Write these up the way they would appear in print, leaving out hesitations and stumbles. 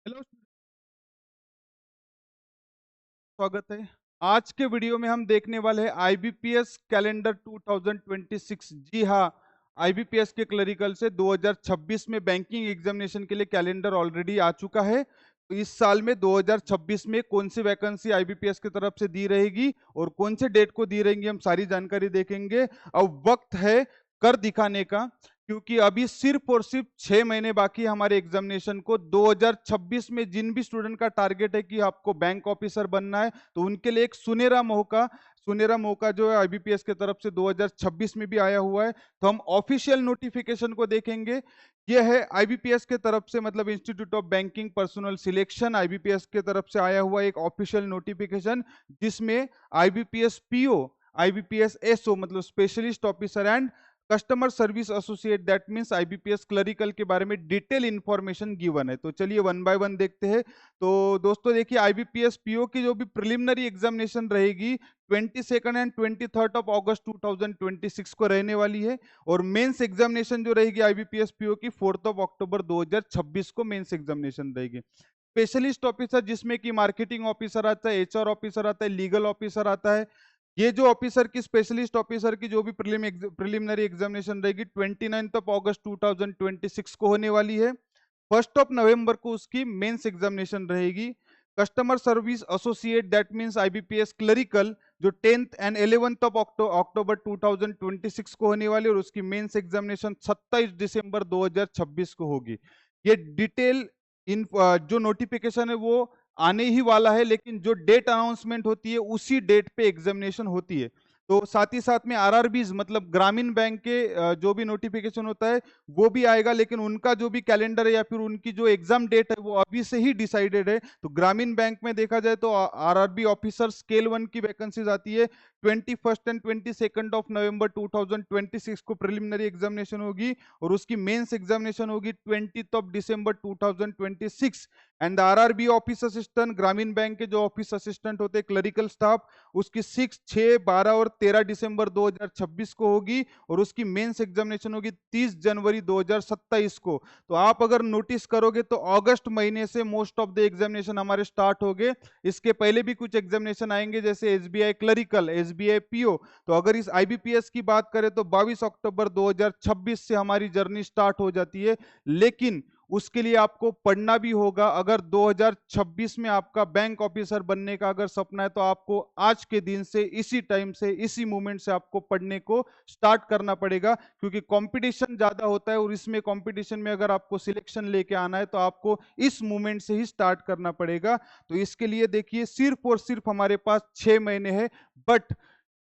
Hello, स्वागत है। आज के वीडियो में हम देखने वाले हैं आईबीपीएस कैलेंडर 2026। जी हाँ, आईबीपीएस के क्लरिकल से 2026 में बैंकिंग एग्जामिनेशन के लिए कैलेंडर ऑलरेडी आ चुका है। तो इस साल में 2026 में कौन सी वैकेंसी आईबीपीएस की तरफ से दी रहेगी और कौन से डेट को दी रहेंगी, हम सारी जानकारी देखेंगे। अब वक्त है कर दिखाने का, क्योंकि अभी सिर्फ और सिर्फ 6 महीने बाकी है हमारे एग्जामिनेशन को। 2026 में जिन भी स्टूडेंट का टारगेट है कि आपको बैंक ऑफिसर बनना है, तो उनके लिए एक सुनहरा मौका जो है आईबीपीएस की तरफ से 2026 में भी आया हुआ है। तो हम ऑफिशियल नोटिफिकेशन को देखेंगे। यह है आईबीपीएस के तरफ से, मतलब institute of banking personal selection, IBPS के तरफ से आया हुआ एक ऑफिशियल नोटिफिकेशन, जिसमें आईबीपीएस पीओ, आईबीपीएस एसओ मतलब specialist officer and customer service associate, that means IBPS clerical के बारे में डिटेल इंफॉर्मेशन गिवन है। तो चलिए वन बाय वन देखते हैं। तो दोस्तों देखिए, आईबीपीएस पीओ की जो भी प्रिलिमिनरी एग्जामिनेशन रहेगी 22 एंड 23 ऑफ अगस्त 2026 को रहने वाली है, और मेंस एग्जामिनेशन जो रहेगी आईबीपीएस पीओ की 4 अक्टूबर 2026 को मेंस एग्जामिनेशन रहेगी। स्पेशलिस्ट ऑफिसर, जिसमें कि मार्केटिंग ऑफिसर आता है, एचआर ऑफिसर आता है, लीगल ऑफिसर आता है। ये जो ऑफिसर की, स्पेशलिस्ट ऑफिसर की जो भी प्रिलिमिनरी एग्जामिनेशन रहेगी 29 अगस्त 2026 को होने वाली है। 1 नवंबर को उसकी मेंस एग्जामिनेशन रहेगी। Customer service associate, that means IBPS clerical, जो 10th एंड 11th अक्टूबर 2026 को होने वाली है, और उसकी मेंस एग्जामिनेशन 27 दिसंबर 2026 को होगी। ये डिटेल इन जो नोटिफिकेशन है वो आने ही वाला है, लेकिन जो डेट अनाउंसमेंट होती है उसी डेट पे एग्जामिनेशन होती है। तो साथ ही साथ में आरआरबीज मतलब ग्रामीण बैंक के जो भी नोटिफिकेशन होता है वो भी आएगा, लेकिन उनका जो भी कैलेंडर है या फिर उनकी जो एग्जाम डेट है वो अभी से ही डिसाइडेड है। तो ग्रामीण बैंक में देखा जाए तो आरआरबी ऑफिसर स्केल 1 की वैकेंसीज आती है। 21 एंड 22 ऑफ नवंबर 2026 को प्रिलिमिनरी एग्जामिनेशन होगी, और उसकी मेंस एग्जामिनेशन होगी 20 of December 2026। And RRB office assistant, ग्रामीण बैंक के जो ऑफिस असिस्टेंट होते हैं क्लरिकल स्टाफ, उसकी 6, 6, 12 और 13 दिसंबर 2026 को होगी, और उसकी मेंस एग्जामिनेशन होगी 30 जनवरी 2027 को। तो आप अगर नोटिस करोगे तो अगस्त महीने से मोस्ट ऑफ द एग्जामिनेशन हमारे स्टार्ट हो गए। इसके पहले भी कुछ एग्जामिनेशन आएंगे, जैसे एसबीआई क्लरिकल, एसबीआई पीओ। तो अगर इस आईबीपीएस की बात करें तो 22 अक्टूबर 2026 से हमारी जर्नी स्टार्ट हो जाती है। लेकिन उसके लिए आपको पढ़ना भी होगा। अगर 2026 में आपका बैंक ऑफिसर बनने का अगर सपना है, तो आपको आज के दिन से, इसी टाइम से, इसी मोमेंट से आपको पढ़ने को स्टार्ट करना पड़ेगा, क्योंकि कंपटीशन ज्यादा होता है, और इसमें कंपटीशन में अगर आपको सिलेक्शन लेके आना है तो आपको इस मोमेंट से ही स्टार्ट करना पड़ेगा। तो इसके लिए देखिए, सिर्फ और सिर्फ हमारे पास 6 महीने हैं, बट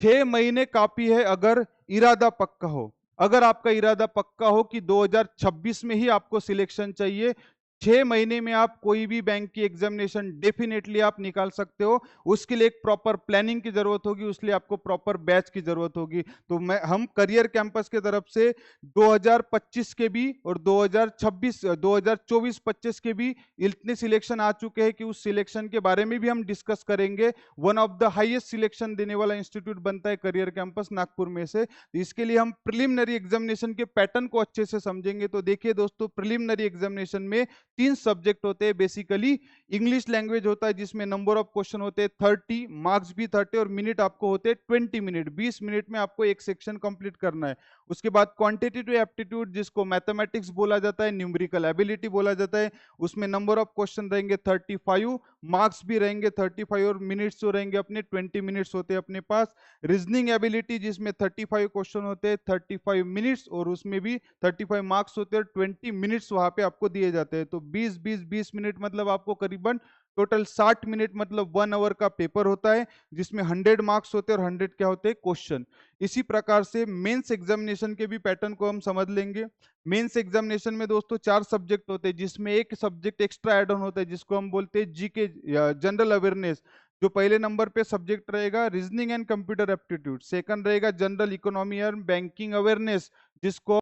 6 महीने काफी है अगर इरादा पक्का हो। अगर आपका इरादा पक्का हो कि 2026 में ही आपको सिलेक्शन चाहिए, 6 महीने में आप कोई भी बैंक की एग्जामिनेशन डेफिनेटली आप निकाल सकते हो। उसके लिए एक प्रॉपर प्लानिंग की जरूरत होगी, उसके लिए आपको प्रॉपर बैच की जरूरत होगी। तो हम करियर कैंपस की तरफ से 2025 के भी और 2024-25 के भी इतने सिलेक्शन आ चुके हैं कि उस सिलेक्शन के बारे में भी हम डिस्कस करेंगे। One of the highest selection देने वाला इंस्टीट्यूट बनता है करियर कैंपस नागपुर में से। तो इसके लिए हम प्रिलिमिनरी एग्जामिनेशन के पैटर्न को अच्छे से समझेंगे। तो देखिए दोस्तों, प्रिलिमिनरी एग्जामिनेशन में 3 सब्जेक्ट होते हैं बेसिकली। इंग्लिश लैंग्वेज होता है, जिसमें नंबर ऑफ क्वेश्चन होते हैं 30, मार्क्स भी 30, और मिनट आपको होते हैं 20 मिनट। 20 मिनट में आपको एक सेक्शन कंप्लीट करना है। उसके बाद क्वांटिटेटिव एप्टीट्यूड, जिसको मैथमेटिक्स बोला जाता है, न्यूमेरिकल एबिलिटी बोला जाता है, उसमें नंबर ऑफ क्वेश्चन रहेंगे 35, मार्क्स भी रहेंगे 35, और मिनट्स जो रहेंगे अपने 20 मिनट्स होते हैं अपने पास। रीजनिंग एबिलिटी, जिसमें 35 क्वेश्चन होते हैं, 35 मिनट्स, और उसमें भी 35 मार्क्स होते हैं, 20 मिनट्स वहां पे आपको दिए जाते हैं। तो 20 मिनट मतलब आपको करीबन टोटल 60 मिनट मतलब 1 आवर का पेपर होता है, जिसमें 100 मार्क्स होते हैं और 100 क्या होते हैं, क्वेश्चन। इसी प्रकार से मेंस एग्जामिनेशन के भी पैटर्न को हम समझ लेंगे। मेंस एग्जामिनेशन में दोस्तों 4 सब्जेक्ट होते हैं, जिसमें एक सब्जेक्ट एक्स्ट्रा एड ऑन होता है, जिसको हम बोलते हैं जीके, जनरल अवेयरनेस। जो पहले नंबर पे सब्जेक्ट रहेगा reasoning and computer aptitude, second रहेगा general economy and banking awareness, जिसको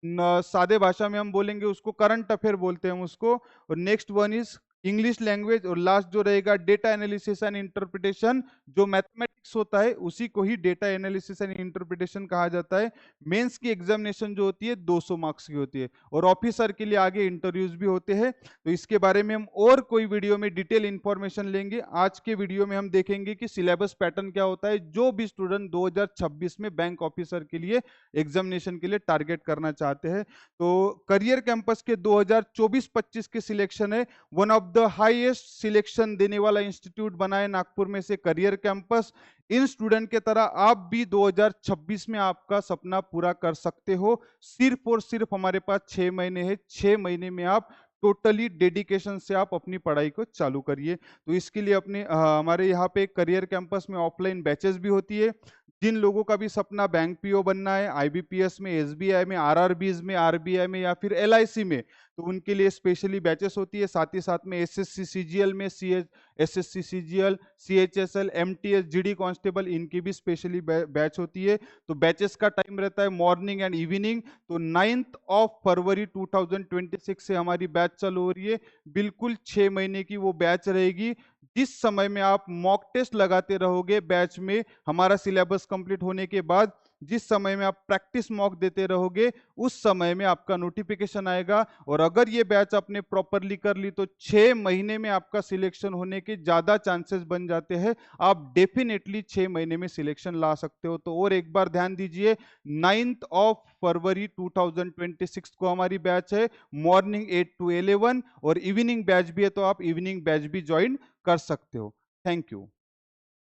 सादे भाषा में हम बोलेंगे उसको करंट अफेयर बोलते हैं हम उसको। और next one is English language, और लास्ट जो रहेगा डेटा एनालिसिस एंड इंटरप्रिटेशन, जो मैथमेटिक्स फिक्स होता है उसी को ही डेटा एनालिसिस एंड इंटरप्रिटेशन कहा जाता है। मेंस की एग्जामिनेशन जो होती है 200 मार्क्स की होती है और ऑफिसर के लिए आगे इंटरव्यूज भी होते हैं। तो इसके बारे में हम और कोई वीडियो में डिटेल इंफॉर्मेशन लेंगे। आज के वीडियो में हम देखेंगे कि सिलेबस पैटर्न क्या होता है जो भी स्टूडेंट 2026 में बैंक ऑफिसर के लिए एग्जामिनेशन के लिए टारगेट करना चाहते हैं। तो करियर कैंपस के 2024-25 के सिलेक्शन है। One of the highest selection देने वाला इंस्टीट्यूट बना है नागपुर में से करियर कैंपस। इन स्टूडेंट के तरह आप भी 2026 में आपका सपना पूरा कर सकते हो। सिर्फ और सिर्फ हमारे पास 6 महीने हैं। 6 महीने में आप टोटली डेडिकेशन से आप अपनी पढ़ाई को चालू करिए। तो इसके लिए अपने हमारे यहाँ पे करियर कैंपस में ऑफलाइन बैचेस भी होती है। जिन लोगों का भी सपना बैंक पीओ बनना है, आईबीपीएस में, एसबीआई में, आरआरबीज में, आरबीआई में या फिर एलआईसी में, तो उनके लिए स्पेशली बैचेस होती है। साथ ही साथ में एसएससी सीजीएल में, SSC CGL, CHSL, MTS, GD constable, इनकी भी स्पेशली बैच होती है। तो बैचेस का टाइम रहता है मॉर्निंग एंड इवनिंग। तो 9 फरवरी 2026 से हमारी बैच चालू हो रही है। बिल्कुल 6 महीने की वो बैच रहेगी। जिस समय में आप मॉक टेस्ट लगाते रहोगे बैच में, हमारा सिलेबस कंप्लीट होने के बाद जिस समय में आप प्रैक्टिस मॉक देते रहोगे उस समय में आपका नोटिफिकेशन आएगा। और अगर ये बैच आपने प्रॉपरली कर ली तो 6 महीने में आपका सिलेक्शन होने के ज्यादा चांसेस बन जाते हैं। आप डेफिनेटली 6 महीने में सिलेक्शन ला सकते हो। तो और एक बार ध्यान दीजिए, 9 फरवरी 2026 को हमारी बैच है, मॉर्निंग 8 to 11, और इवनिंग बैच भी है तो आप इवनिंग बैच भी ज्वाइन कर सकते हो। Thank you.